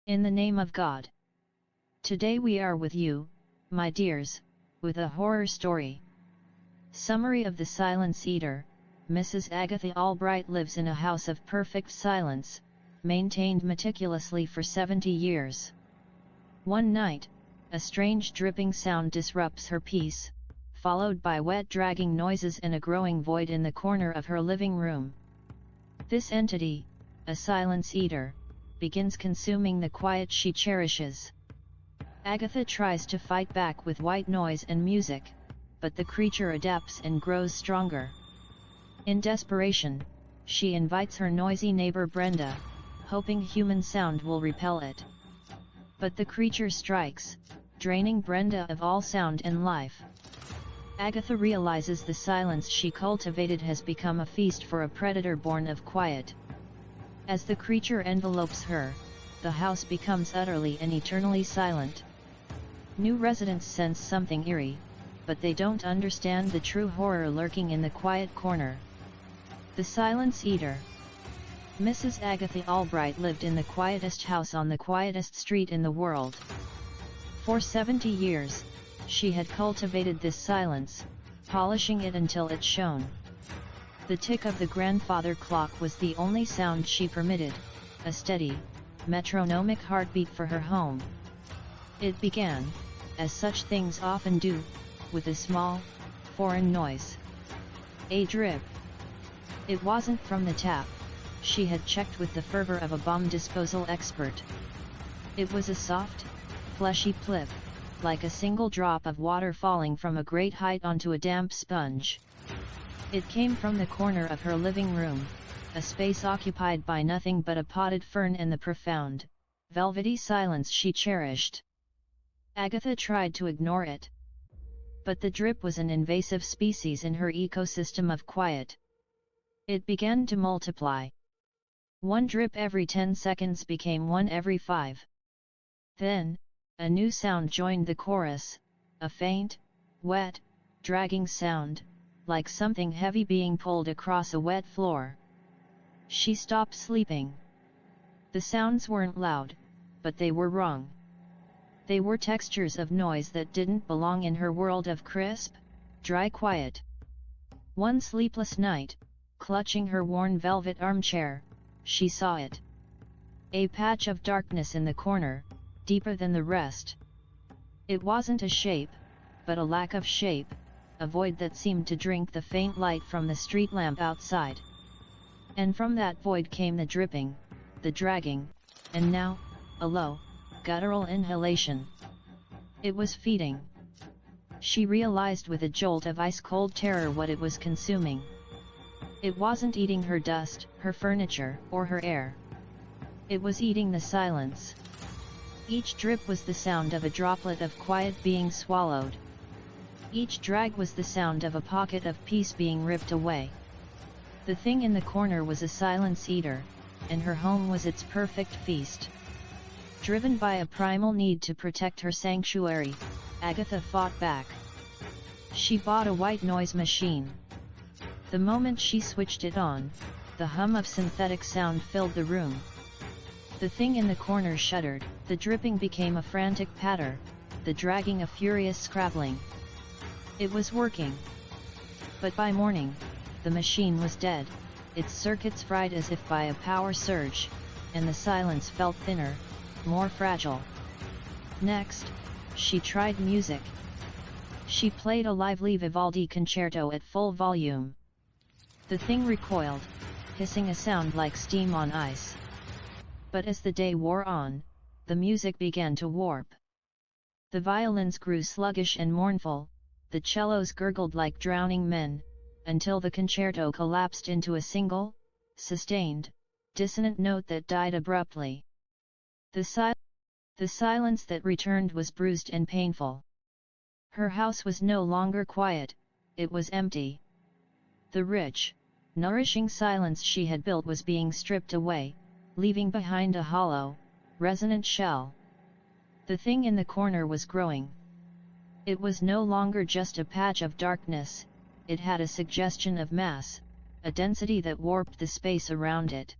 In the name of God. Today we are with you, my dears, with a horror story. Summary of the Silence Eater. Mrs. Agatha Albright lives in a house of perfect silence, maintained meticulously for 70 years. One night, a strange dripping sound disrupts her peace, followed by wet dragging noises and a growing void in the corner of her living room. This entity, a silence eater, begins consuming the quiet she cherishes. Agatha tries to fight back with white noise and music, but the creature adapts and grows stronger. In desperation, she invites her noisy neighbor Brenda, hoping human sound will repel it. But the creature strikes, draining Brenda of all sound and life. Agatha realizes the silence she cultivated has become a feast for a predator born of quiet. As the creature envelopes her, the house becomes utterly and eternally silent. New residents sense something eerie, but they don't understand the true horror lurking in the quiet corner. The Silence Eater. Mrs. Agatha Albright lived in the quietest house on the quietest street in the world. For 70 years, she had cultivated this silence, polishing it until it shone. The tick of the grandfather clock was the only sound she permitted, a steady, metronomic heartbeat for her home. It began, as such things often do, with a small, foreign noise. A drip. It wasn't from the tap, she had checked with the fervor of a bomb disposal expert. It was a soft, fleshy plip, like a single drop of water falling from a great height onto a damp sponge. It came from the corner of her living room, a space occupied by nothing but a potted fern and the profound, velvety silence she cherished. Agatha tried to ignore it. But the drip was an invasive species in her ecosystem of quiet. It began to multiply. One drip every 10 seconds became one every 5. Then, a new sound joined the chorus, a faint, wet, dragging sound, like something heavy being pulled across a wet floor. She stopped sleeping. The sounds weren't loud, but they were wrong. They were textures of noise that didn't belong in her world of crisp, dry quiet. One sleepless night, clutching her worn velvet armchair, she saw it. A patch of darkness in the corner, deeper than the rest. It wasn't a shape, but a lack of shape, a void that seemed to drink the faint light from the street lamp outside. And from that void came the dripping, the dragging, and now, a low, guttural inhalation. It was feeding. She realized with a jolt of ice-cold terror what it was consuming. It wasn't eating her dust, her furniture, or her air. It was eating the silence. Each drip was the sound of a droplet of quiet being swallowed. Each drag was the sound of a pocket of peace being ripped away. The thing in the corner was a silence eater, and her home was its perfect feast. Driven by a primal need to protect her sanctuary, Agatha fought back. She bought a white noise machine. The moment she switched it on, the hum of synthetic sound filled the room. The thing in the corner shuddered, the dripping became a frantic patter, the dragging a furious scrabbling. It was working. But by morning, the machine was dead, its circuits fried as if by a power surge, and the silence felt thinner, more fragile. Next, she tried music. She played a lively Vivaldi concerto at full volume. The thing recoiled, hissing a sound like steam on ice. But as the day wore on, the music began to warp. The violins grew sluggish and mournful, the cellos gurgled like drowning men, until the concerto collapsed into a single, sustained, dissonant note that died abruptly. The silence that returned was bruised and painful. Her house was no longer quiet, it was empty. The rich, nourishing silence she had built was being stripped away, leaving behind a hollow, resonant shell. The thing in the corner was growing. It was no longer just a patch of darkness, it had a suggestion of mass, a density that warped the space around it.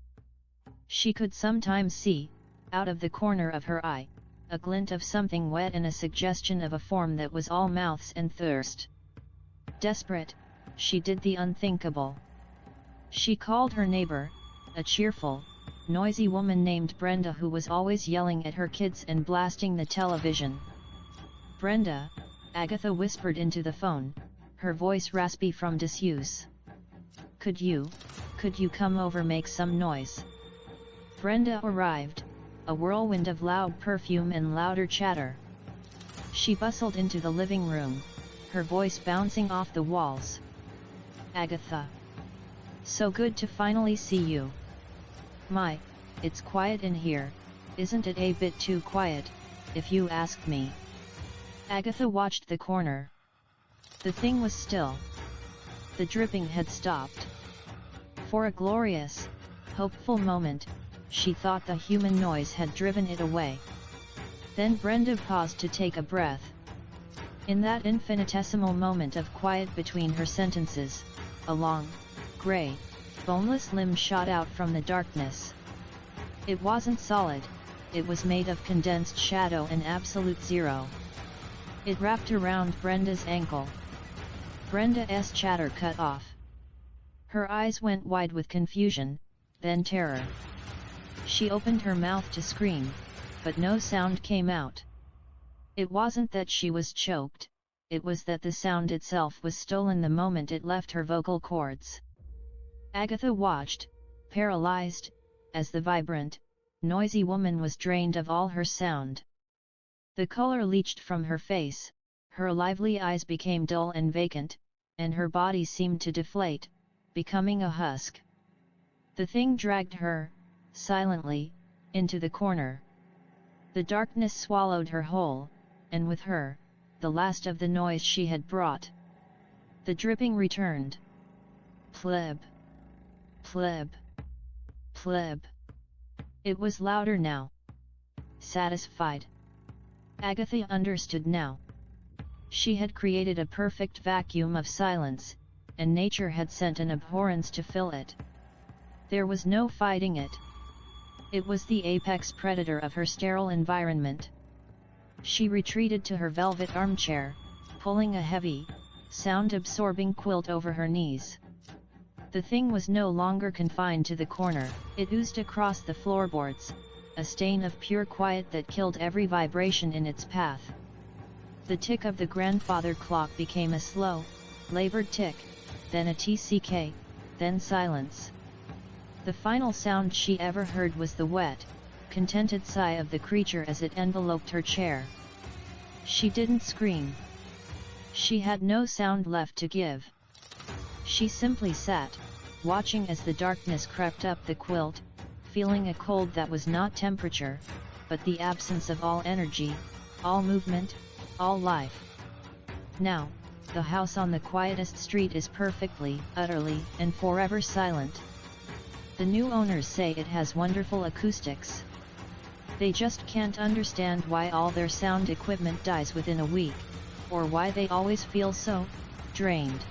She could sometimes see, Out of the corner of her eye, a glint of something wet and a suggestion of a form that was all mouths and thirst. Desperate, she did the unthinkable. She called her neighbor, a cheerful, noisy woman named Brenda who was always yelling at her kids and blasting the television. "Brenda," Agatha whispered into the phone, her voice raspy from disuse. Could you come over, make some noise?" Brenda arrived, a whirlwind of loud perfume and louder chatter. She bustled into the living room, her voice bouncing off the walls. "Agatha! So good to finally see you. My, it's quiet in here, isn't it? A bit too quiet, if you ask me." Agatha watched the corner. The thing was still. The dripping had stopped. For a glorious, hopeful moment, she thought the human noise had driven it away. Then Brenda paused to take a breath. In that infinitesimal moment of quiet between her sentences, a long, grey, boneless limb shot out from the darkness. It wasn't solid, it was made of condensed shadow and absolute zero. It wrapped around Brenda's ankle. Brenda's chatter cut off. Her eyes went wide with confusion, then terror. She opened her mouth to scream, but no sound came out. It wasn't that she was choked, it was that the sound itself was stolen the moment it left her vocal cords. Agatha watched, paralyzed, as the vibrant, noisy woman was drained of all her sound. The color leached from her face, her lively eyes became dull and vacant, and her body seemed to deflate, becoming a husk. The thing dragged her, silently, into the corner. The darkness swallowed her whole, and with her, the last of the noise she had brought. The dripping returned. Pleb! Pleb! Pleb! It was louder now. Satisfied. Agatha understood now. She had created a perfect vacuum of silence, and nature had sent an abhorrence to fill it. There was no fighting it. It was the apex predator of her sterile environment. She retreated to her velvet armchair, pulling a heavy, sound-absorbing quilt over her knees. The thing was no longer confined to the corner, it oozed across the floorboards, a stain of pure quiet that killed every vibration in its path. The tick of the grandfather clock became a slow, labored tick, then a tck, then silence. The final sound she ever heard was the wet, contented sigh of the creature as it enveloped her chair. She didn't scream. She had no sound left to give. She simply sat, watching as the darkness crept up the quilt, feeling a cold that was not temperature, but the absence of all energy, all movement, all life. Now, the house on the quietest street is perfectly, utterly, and forever silent. The new owners say it has wonderful acoustics. They just can't understand why all their sound equipment dies within a week, or why they always feel so drained.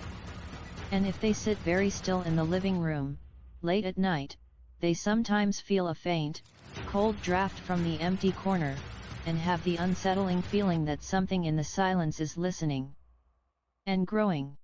And if they sit very still in the living room, late at night, they sometimes feel a faint, cold draft from the empty corner, and have the unsettling feeling that something in the silence is listening and growing.